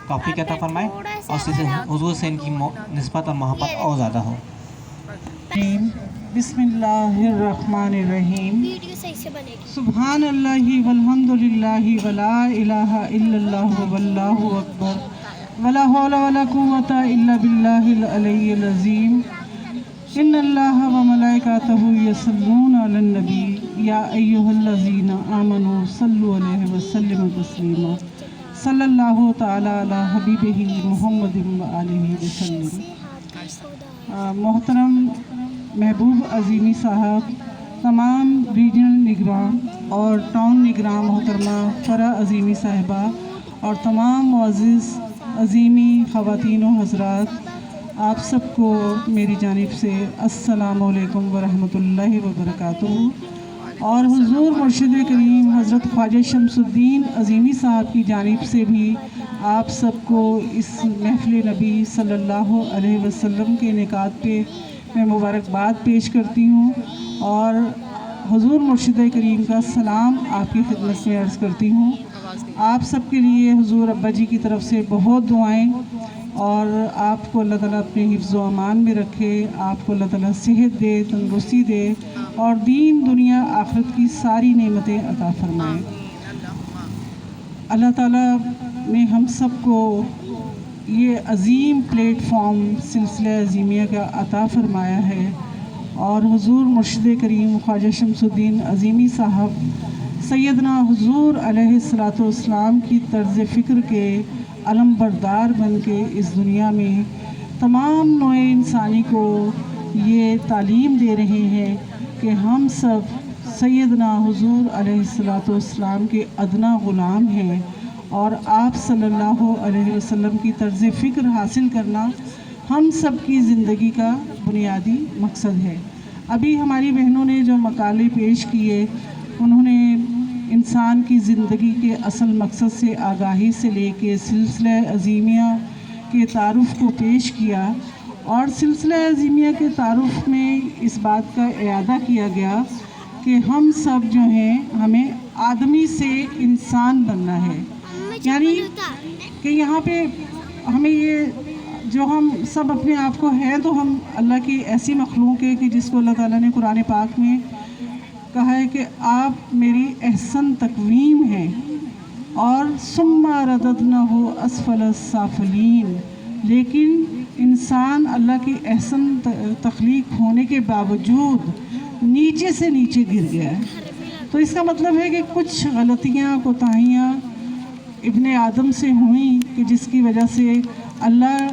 तौफीक अता फरमाए और उससे हुजूर से इनकी निस्बत और मोहब्बत और ज़्यादा हो। बिस्मिल्लाहिर्रहमानिर्रहीम। वीडियो सही से बनेगी। सुब्हानल्लाहि वल्हम्दुलिल्लाहि वला इलाहा इल्लल्लाहु वल्लाहु अकबर वला हौला वला कुव्वता इल्ला बिल्लाहिल अलिय्यिल अज़ीम। इन्नल्लाहा व मलाइकातहु यसल्लूना अलन नबी या अय्युहल्लज़ीना आमनू सल्लु अलैहि व सल्लिमु तस्लीमा। सल्लल्लाहु तआला अला हबीबिही मुहम्मदिन व आलिहि वसल्लम। मोहतरम महबूब अज़ीमी साहब, तमाम रीजनल निगरान और टाउन निगरान मोहतरमा फ़रा अज़ीमी साहिबा और तमाम मुअज़्ज़िज़ अज़ीमी ख़वातीन व हज़रात, आप सबको मेरी जानिब से अस्सलामु अलैकुम व रहमतुल्लाहि व बरकातुहू। और हुज़ूर मुर्शिद करीम हज़रत ख्वाजा शमसुद्दीन अज़ीमी साहब की जानिब से भी आप सबको इस महफ़िल नबी सल्लल्लाहु अलैहि वसल्लम के निकात पे मैं मुबारकबाद पेश करती हूँ और हुज़ूर मुर्शिद करीम का सलाम आपकी खिदमत में अर्ज़ करती हूँ। आप सबके लिए हुज़ूर अब्बा जी की तरफ से बहुत दुआएं और आपको अल्लाह ताला अपने हिफ्ज़ व अमान में रखे, आपको अल्लाह ताला सेहत दे, तंदुरुस्ती दे और दीन दुनिया आखिरत की सारी नेमतें अता फरमाए। अल्लाह ताला ने हम सबको ये अज़ीम प्लेटफॉर्म सिलसिला अज़ीमिया का अता फरमाया है और हुज़ूर मुर्शिद करीम ख्वाजा शमसुद्दीन अज़ीमी साहब सैयदना हुज़ूर अलैहिस्सलातु वस्सलाम की तर्ज़ फ़िक्र के अलम बरदार बन के इस दुनिया में तमाम नौए इंसानी को ये तालीम दे रहे हैं कि हम सब सैयदना हुज़ूर अलैहिस्सलातु वस्सलाम के अदना ग़ुलाम हैं और आप सल्लल्लाहु अलैहि वसल्लम की तर्ज़ फ़िक्र हासिल करना हम सब की ज़िंदगी का बुनियादी मकसद है। अभी हमारी बहनों ने जो मकाले पेश किए, उन्होंने इंसान की ज़िंदगी के असल मकसद से आगाही से लेके सिलसिला अज़ीमिया के तारुफ़ को पेश किया और सिलसिला अज़ीमिया के तारुफ़ में इस बात का इयादा किया गया कि हम सब जो हैं हमें आदमी से इंसान बनना है, यानी कि यहाँ पे हमें ये जो हम सब अपने आप को हैं तो हम अल्लाह की ऐसी मखलूक है कि जिसको अल्लाह ताला ने कुरान पाक में कहा है कि आप मेरी अहसन तकवीम हैं और सुम्मा रददनाहु असफल साफलीन। लेकिन इंसान अल्लाह की अहसन तख्लीक होने के बावजूद नीचे से नीचे गिर गया है। तो इसका मतलब है कि कुछ गलतियाँ कोताहियाँ इब्ने आदम से हुई कि जिसकी वजह से अल्लाह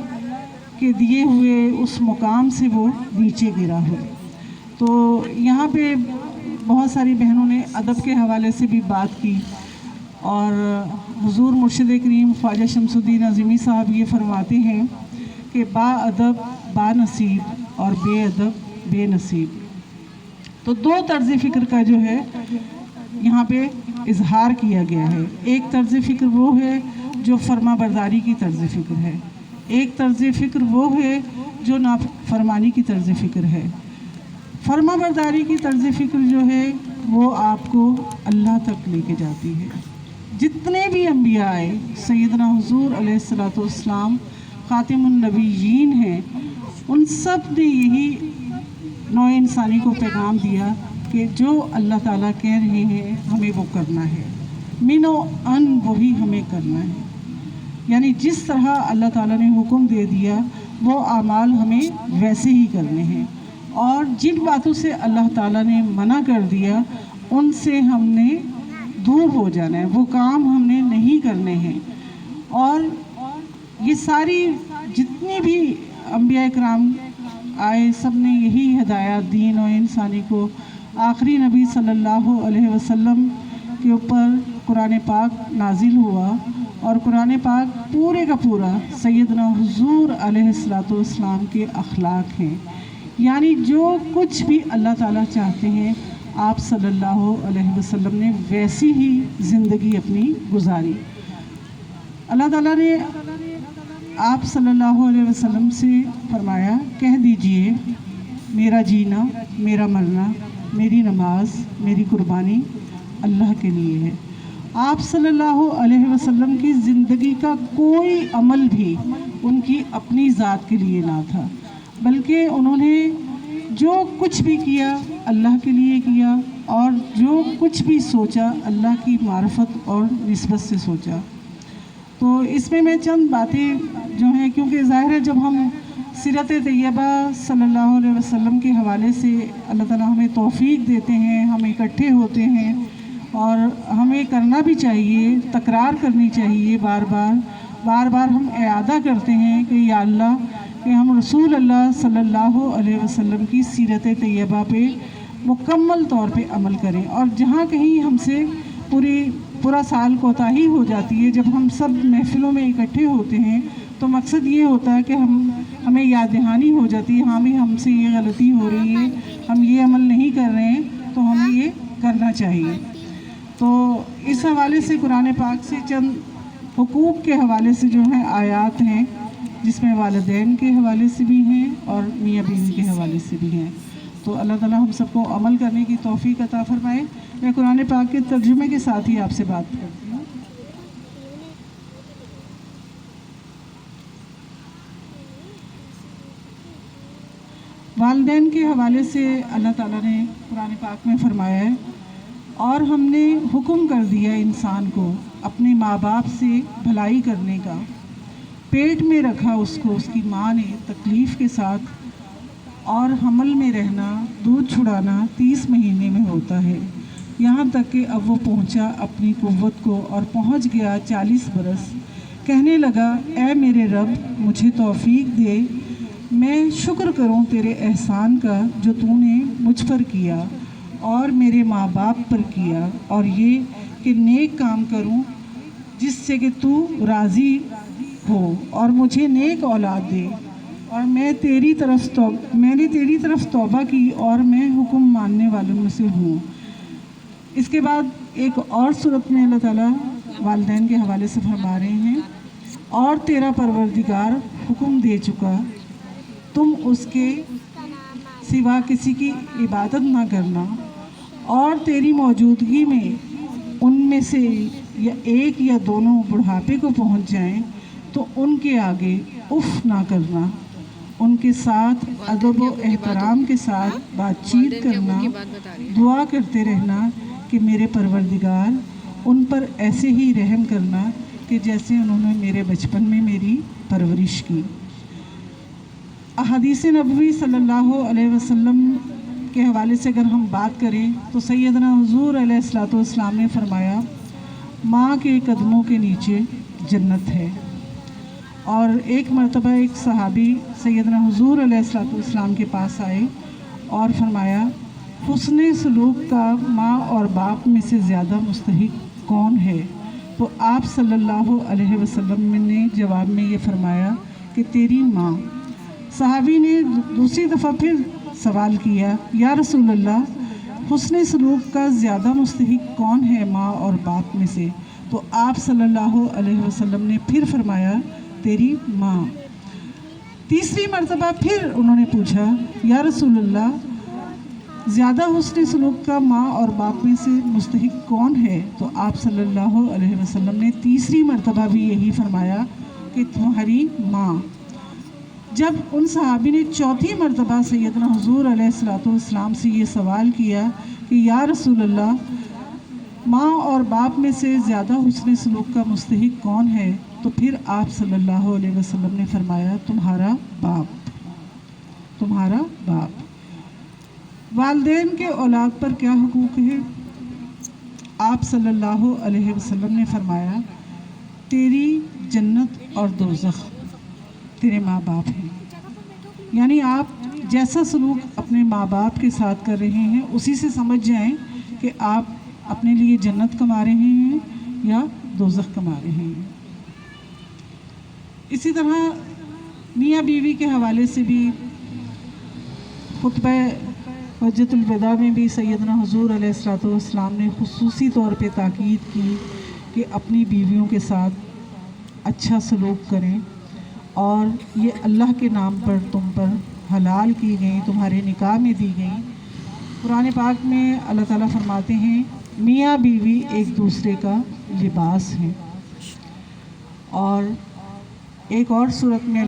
के दिए हुए उस मुकाम से वो नीचे गिरा हुआ। तो यहाँ पे बहुत सारी बहनों ने अदब के हवाले से भी बात की और हुज़ूर मुर्शिद करीम ख्वाजा शमसुद्दीन अज़ीमी साहब ये फरमाते हैं कि बाअदब बानसीब और बेअदब बेनसीब। तो दो तर्ज़ फ़िक्र का जो है यहाँ पे इजहार किया गया है। एक तर्ज़ फ़िक्र वो है जो फर्मा बरदारी की तर्ज़ फ़िक्र है, एक तर्ज़ फ़िक्र वो है जो नाफरमानी की तर्ज़ फ़िक्र है। फर्मा बरदारी की तर्ज़ फ़िक्र जो है वो आपको अल्लाह तक लेके जाती है। जितने भी अम्बिया आए, सैयदना हुज़ूर अलैहिस्सलातु वस्सलाम ख़ातिमुन नबिय्यीन हैं, उन सब ने यही नौ इंसानी को पैगाम दिया कि जो अल्लाह ताला कह रहे हैं हमें वो करना है, मिनो अन वही हमें करना है। यानी जिस तरह अल्लाह ताला ने हुक्म दे दिया वो आमाल हमें वैसे ही करने हैं और जिन बातों से अल्लाह ताला ने मना कर दिया उनसे हमने दूर हो जाना है, वो काम हमने नहीं करने हैं। और ये सारी जितनी भी अम्बिया इकराम आए सब ने यही हिदायत दीन और इंसानी को। आखिरी नबी सल्लल्लाहु अलैहि वसल्लम के ऊपर कुरान पाक नाजिल हुआ और कुरान पाक पूरे का पूरा सैयदना हुज़ूर अलैहिस्सलातु वस्सलाम के अखलाक हैं। यानी जो कुछ भी अल्लाह ताला चाहते हैं आप सल्लल्लाहु अलैहि वसल्लम ने वैसी ही ज़िंदगी अपनी गुजारी। अल्लाह ताला ने आप सल्लल्लाहु अलैहि वसल्लम से फरमाया, कह दीजिए मेरा जीना, मेरा मरना, मेरी नमाज, मेरी कुर्बानी अल्लाह के लिए है آپ صلی اللہ علیہ وسلم کی زندگی کا کوئی عمل بھی ان کی اپنی ذات کے لیے نہ تھا، بلکہ انہوں نے جو کچھ بھی کیا اللہ کے لیے کیا، اور جو کچھ بھی سوچا اللہ کی معرفت اور نسبت سے سوچا۔ تو اس میں چند باتیں جو ہیں، کیونکہ ظاہر ہے جب ہم سیرت طیبہ صلی اللہ علیہ وسلم کے حوالے سے اللہ تعالیٰ ہمیں توفیق دیتے ہیں، ہم اکٹھے ہوتے ہیں، اور ہمیں کرنا بھی چاہیے، تکرار کرنی چاہیے، بار بار ہم اعادہ کرتے ہیں کہ یا اللہ کہ ہم رسول اللہ صلی اللہ علیہ وسلم کی سیرت طیبہ پہ مکمل طور پہ عمل کریں۔ اور جہاں کہیں ہم سے پورا سال کوتاہی ہو جاتی ہے، جب ہم سب محفلوں میں اکٹھے ہوتے ہیں، تو مقصد یہ ہوتا ہے کہ ہمیں یاد دہانی ہو جاتی ہے، ہاں بھی ہم سے یہ غلطی ہو رہی ہے، ہم یہ عمل نہیں کر رہے ہیں، تو ہمیں یہ کرنا چاہیے۔ تو اس حوالے سے قرآن پاک سے چند حقوق کے حوالے سے جو ہیں آیات ہیں، جس میں والدین کے حوالے سے بھی ہیں اور میاں بیوی کے حوالے سے بھی ہیں۔ تو اللہ تعالیٰ ہم سب کو عمل کرنے کی توفیق عطا فرمائے۔ میں قرآن پاک کے ترجمے کے ساتھ ہی آپ سے بات کرتی ہوں۔ والدین کے حوالے سے اللہ تعالیٰ نے قرآن پاک میں فرمایا ہے، اور ہم نے حکم کر دیا انسان کو اپنے ماں باپ سے بھلائی کرنے کا، پیٹ میں رکھا اس کو اس کی ماں نے تکلیف کے ساتھ، اور حمل میں رہنا، دودھ چھڑانا 30 مہینے میں ہوتا ہے، یہاں تک کہ اب وہ پہنچا اپنی قوت کو اور پہنچ گیا 40 برس۔ کہنے لگا اے میرے رب مجھے توفیق دے، میں شکر کروں تیرے احسان کا جو تو نے مجھ پر کیا اور میرے ماں باپ پر کیا، اور یہ کہ نیک کام کروں جس سے کہ تو راضی ہو، اور مجھے نیک اولاد دے، اور میں نے تیری طرف توبہ کی اور میں حکم ماننے والوں میں سے ہوں۔ اس کے بعد ایک اور صورت میں اللہ تعالیٰ والدین کے حوالے سے فرما رہے ہیں، اور تیرا پروردگار حکم دے چکا، تم اس کے سوا کسی کی عبادت نہ کرنا، اور تیری موجودگی میں ان میں سے یا ایک یا دونوں بڑھاپے کو پہنچ جائیں تو ان کے آگے اف نہ کرنا، ان کے ساتھ ادب و احترام کے ساتھ بات چیت کرنا، دعا کرتے رہنا کہ میرے پروردگار ان پر ایسے ہی رحم کرنا کہ جیسے انہوں نے میرے بچپن میں میری پرورش کی۔ احادیث نبوی صلی اللہ علیہ وسلم کے حوالے سے اگر ہم بات کریں تو سیدنا حضور علیہ الصلوۃ والسلام نے فرمایا ماں کے قدموں کے نیچے جنت ہے۔ اور ایک مرتبہ ایک صحابی سیدنا حضور علیہ الصلوۃ والسلام کے پاس آئے اور فرمایا حسن سلوک کا ماں اور باپ میں سے زیادہ مستحق کون ہے؟ تو آپ صلی اللہ علیہ وسلم نے جواب میں یہ فرمایا کہ تیری ماں۔ صحابی نے دوسری دفعہ پھر سوال کیا یا رسول اللہ حسن سلوک کا زیادہ مستحق کون ہے ماں اور باپ میں سے؟ تو آپ صلی اللہ علیہ وسلم نے پھر فرمایا تیری ماں۔ تیسری مرتبہ پھر انہوں نے پوچھا یا رسول اللہ زیادہ حسن سلوک کا ماں اور باپ میں سے مستحق کون ہے؟ تو آپ صلی اللہ علیہ وسلم نے تیسری مرتبہ بھی یہی فرمایا کہ تمہاری ماں۔ جب ان صحابی نے چوتھی مرتبہ سیدنا حضور علیہ الصلوۃ والسلام سے یہ سوال کیا کہ یا رسول اللہ ماں اور باپ میں سے زیادہ حسن سلوک کا مستحق کون ہے؟ تو پھر آپ صلی اللہ علیہ وسلم نے فرمایا تمہارا باپ، تمہارا باپ۔ والدین کے اولاد پر کیا حقوق ہے؟ آپ صلی اللہ علیہ وسلم نے فرمایا تیری جنت اور دوزخ تیرے ماں باپ ہیں، یعنی آپ جیسا سلوک اپنے ماں باپ کے ساتھ کر رہے ہیں اسی سے سمجھ جائیں کہ آپ اپنے لیے جنت کما رہے ہیں یا دوزخ کما رہے ہیں۔ اسی طرح میاں بیوی کے حوالے سے بھی خطبہ حجۃ الوداع میں بھی سیدنا حضور علیہ الصلوۃ والسلام نے خصوصی طور پہ تاکید کی کہ اپنی بیویوں کے ساتھ اچھا سلوک کریں، اور یہ اللہ کے نام پر تم پر حلال کی گئیں، تمہارے نکاح میں دی گئیں۔ قرآن پاک میں اللہ تعالیٰ فرماتے ہیں میاں بیوی ایک دوسرے کا لباس ہیں۔ اور ایک اور صورت میں